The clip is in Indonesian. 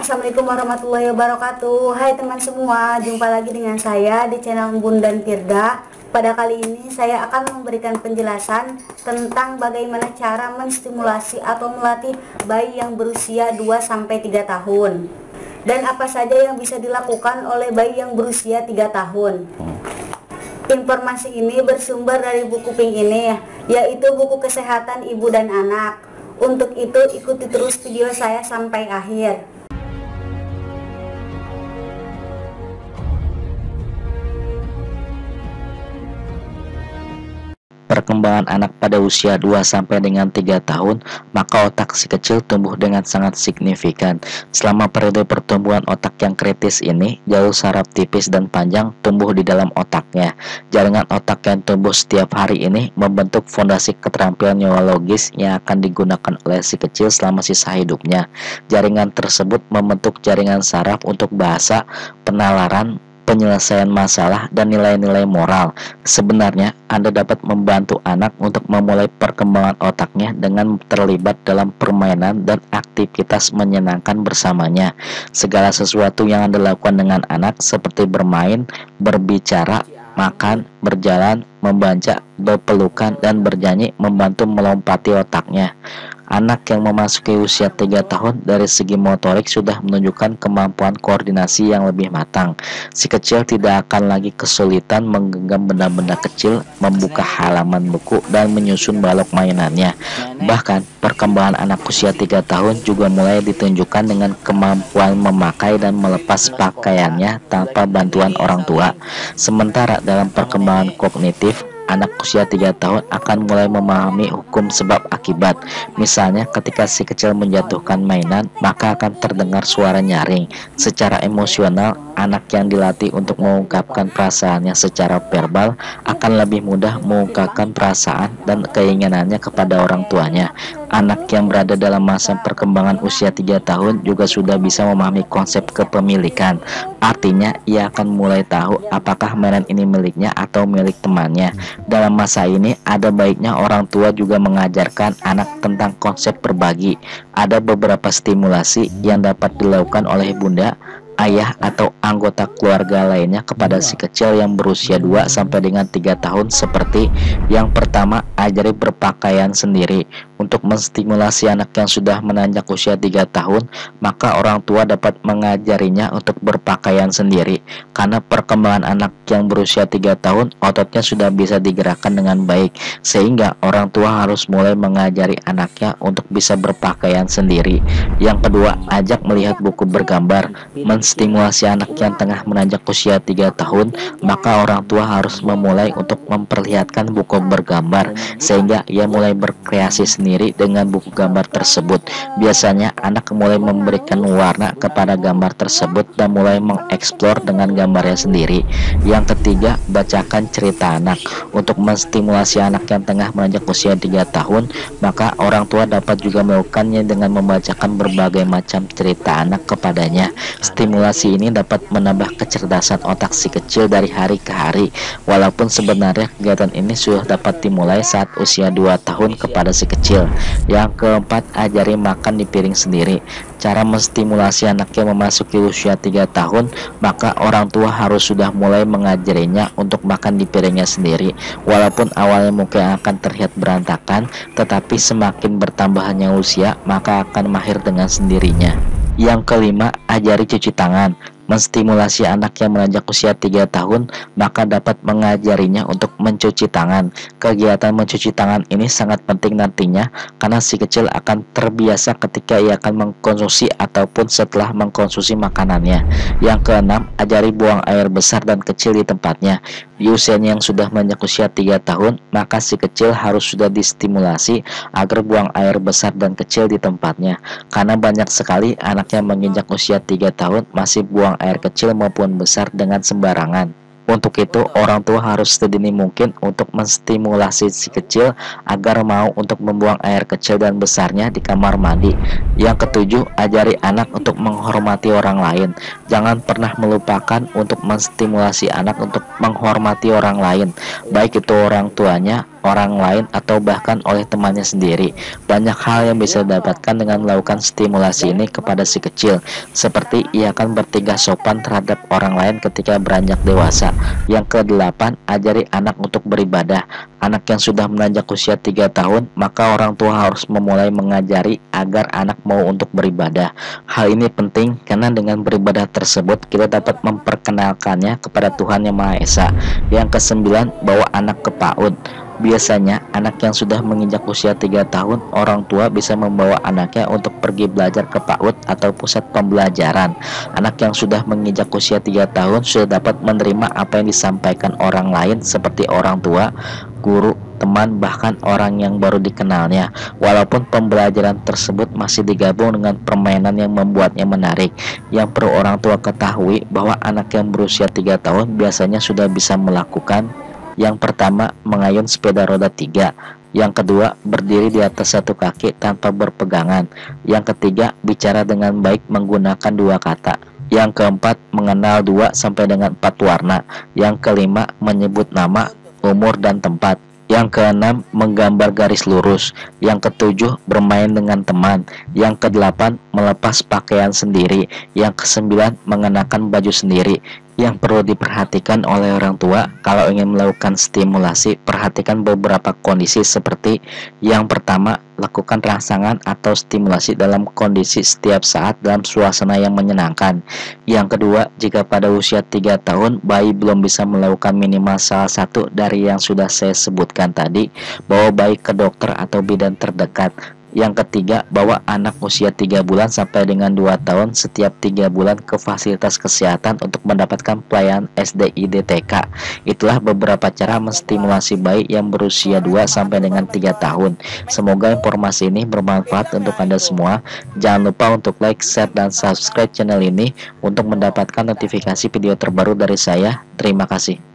Assalamualaikum warahmatullahi wabarakatuh. Hai teman semua, jumpa lagi dengan saya di channel Bunda Firda. Pada kali ini saya akan memberikan penjelasan tentang bagaimana cara menstimulasi atau melatih bayi yang berusia 2-3 tahun. Dan apa saja yang bisa dilakukan oleh bayi yang berusia 3 tahun. Informasi ini bersumber dari buku Pink ini, yaitu buku kesehatan ibu dan anak. Untuk itu ikuti terus video saya sampai akhir. Perkembangan anak pada usia 2-3 tahun, maka otak si kecil tumbuh dengan sangat signifikan. Selama periode pertumbuhan otak yang kritis ini, jalur saraf tipis dan panjang tumbuh di dalam otaknya. Jaringan otak yang tumbuh setiap hari ini membentuk fondasi keterampilan neurologis yang akan digunakan oleh si kecil selama sisa hidupnya. Jaringan tersebut membentuk jaringan saraf untuk bahasa, penalaran, penyelesaian masalah, dan nilai-nilai moral. Sebenarnya, Anda dapat membantu anak untuk memulai perkembangan otaknya dengan terlibat dalam permainan dan aktivitas menyenangkan bersamanya. Segala sesuatu yang Anda lakukan dengan anak seperti bermain, berbicara, makan, berjalan, membaca, berpelukan, dan bernyanyi membantu melompati otaknya. Anak yang memasuki usia 3 tahun dari segi motorik sudah menunjukkan kemampuan koordinasi yang lebih matang. Si kecil tidak akan lagi kesulitan menggenggam benda-benda kecil, membuka halaman buku, dan menyusun balok mainannya. Bahkan, perkembangan anak usia 3 tahun juga mulai ditunjukkan dengan kemampuan memakai dan melepas pakaiannya tanpa bantuan orang tua. Sementara dalam perkembangan kognitif, anak usia 3 tahun akan mulai memahami hukum sebab akibat. Misalnya ketika si kecil menjatuhkan mainan, maka akan terdengar suara nyaring. Secara emosional, anak yang dilatih untuk mengungkapkan perasaannya secara verbal akan lebih mudah mengungkapkan perasaan dan keinginannya kepada orang tuanya. Anak yang berada dalam masa perkembangan usia 3 tahun juga sudah bisa memahami konsep kepemilikan. Artinya, ia akan mulai tahu apakah mainan ini miliknya atau milik temannya. Dalam masa ini, ada baiknya orang tua juga mengajarkan anak tentang konsep berbagi. Ada beberapa stimulasi yang dapat dilakukan oleh bunda, ayah, atau anggota keluarga lainnya kepada si kecil yang berusia 2-3 tahun, seperti yang pertama, ajari berpakaian sendiri. Untuk menstimulasi anak yang sudah menanjak usia 3 tahun, maka orang tua dapat mengajarinya untuk berpakaian sendiri. Karena perkembangan anak yang berusia 3 tahun, ototnya sudah bisa digerakkan dengan baik, sehingga orang tua harus mulai mengajari anaknya untuk bisa berpakaian sendiri. Yang kedua, ajak melihat buku bergambar. Menstimulasi anak yang tengah menanjak usia 3 tahun, maka orang tua harus memulai untuk memperlihatkan buku bergambar, sehingga ia mulai berkreasi sendiri dengan buku gambar tersebut. Biasanya anak mulai memberikan warna kepada gambar tersebut dan mulai mengeksplor dengan gambarnya sendiri. Yang ketiga, bacakan cerita anak. Untuk menstimulasi anak yang tengah menanjak usia 3 tahun, maka orang tua dapat juga melakukannya dengan membacakan berbagai macam cerita anak kepadanya. Stimulasi ini dapat menambah kecerdasan otak si kecil dari hari ke hari. Walaupun sebenarnya kegiatan ini sudah dapat dimulai saat usia 2 tahun kepada si kecil. Yang keempat, ajari makan di piring sendiri. Cara menstimulasi anak yang memasuki usia 3 tahun, maka orang tua harus sudah mulai mengajarinya untuk makan di piringnya sendiri. Walaupun awalnya mungkin akan terlihat berantakan, tetapi semakin bertambahnya usia, maka akan mahir dengan sendirinya. Yang kelima, ajari cuci tangan. Menstimulasi anak yang menanjak usia 3 tahun, maka dapat mengajarinya untuk mencuci tangan. Kegiatan mencuci tangan ini sangat penting nantinya, karena si kecil akan terbiasa ketika ia akan mengkonsumsi ataupun setelah mengkonsumsi makanannya. Yang keenam, ajari buang air besar dan kecil di tempatnya. Di usianya yang sudah menanjak usia 3 tahun, maka si kecil harus sudah distimulasi agar buang air besar dan kecil di tempatnya. Karena banyak sekali anak yang menginjak usia 3 tahun masih buang air kecil maupun besar dengan sembarangan. Untuk itu, orang tua harus sedini mungkin untuk menstimulasi si kecil agar mau untuk membuang air kecil dan besarnya di kamar mandi. Yang ketujuh, ajari anak untuk menghormati orang lain. Jangan pernah melupakan untuk menstimulasi anak untuk menghormati orang lain, baik itu orang tuanya, orang lain atau bahkan oleh temannya sendiri. Banyak hal yang bisa didapatkan dengan melakukan stimulasi ini kepada si kecil, seperti ia akan bertingkah sopan terhadap orang lain ketika beranjak dewasa. Yang kedelapan, ajari anak untuk beribadah. Anak yang sudah menanjak usia 3 tahun, maka orang tua harus memulai mengajari agar anak mau untuk beribadah. Hal ini penting karena dengan beribadah tersebut kita dapat memperkenalkannya kepada Tuhan Yang Maha Esa. Yang kesembilan, bawa anak ke PAUD. Biasanya anak yang sudah menginjak usia 3 tahun, orang tua bisa membawa anaknya untuk pergi belajar ke PAUD atau pusat pembelajaran. Anak yang sudah menginjak usia 3 tahun sudah dapat menerima apa yang disampaikan orang lain seperti orang tua, guru, teman, bahkan orang yang baru dikenalnya. Walaupun pembelajaran tersebut masih digabung dengan permainan yang membuatnya menarik. Yang perlu orang tua ketahui bahwa anak yang berusia 3 tahun biasanya sudah bisa melakukan: yang pertama, mengayun sepeda roda 3. Yang kedua, berdiri di atas satu kaki tanpa berpegangan. Yang ketiga, bicara dengan baik menggunakan 2 kata. Yang keempat, mengenal 2 sampai dengan 4 warna. Yang kelima, menyebut nama, umur, dan tempat. Yang keenam, menggambar garis lurus. Yang ketujuh, bermain dengan teman. Yang kedelapan, melepas pakaian sendiri. Yang kesembilan, mengenakan baju sendiri. Yang perlu diperhatikan oleh orang tua kalau ingin melakukan stimulasi, perhatikan beberapa kondisi seperti: yang pertama, lakukan rangsangan atau stimulasi dalam kondisi setiap saat dalam suasana yang menyenangkan. Yang kedua, jika pada usia 3 tahun bayi belum bisa melakukan minimal salah satu dari yang sudah saya sebutkan tadi, bawa bayi ke dokter atau bidan terdekat. Yang ketiga, bawa anak usia 3 bulan sampai dengan 2 tahun setiap 3 bulan ke fasilitas kesehatan untuk mendapatkan pelayanan SDID-TK. Itulah beberapa cara menstimulasi bayi yang berusia 2 sampai dengan 3 tahun. Semoga informasi ini bermanfaat untuk Anda semua. Jangan lupa untuk like, share, dan subscribe channel ini untuk mendapatkan notifikasi video terbaru dari saya. Terima kasih.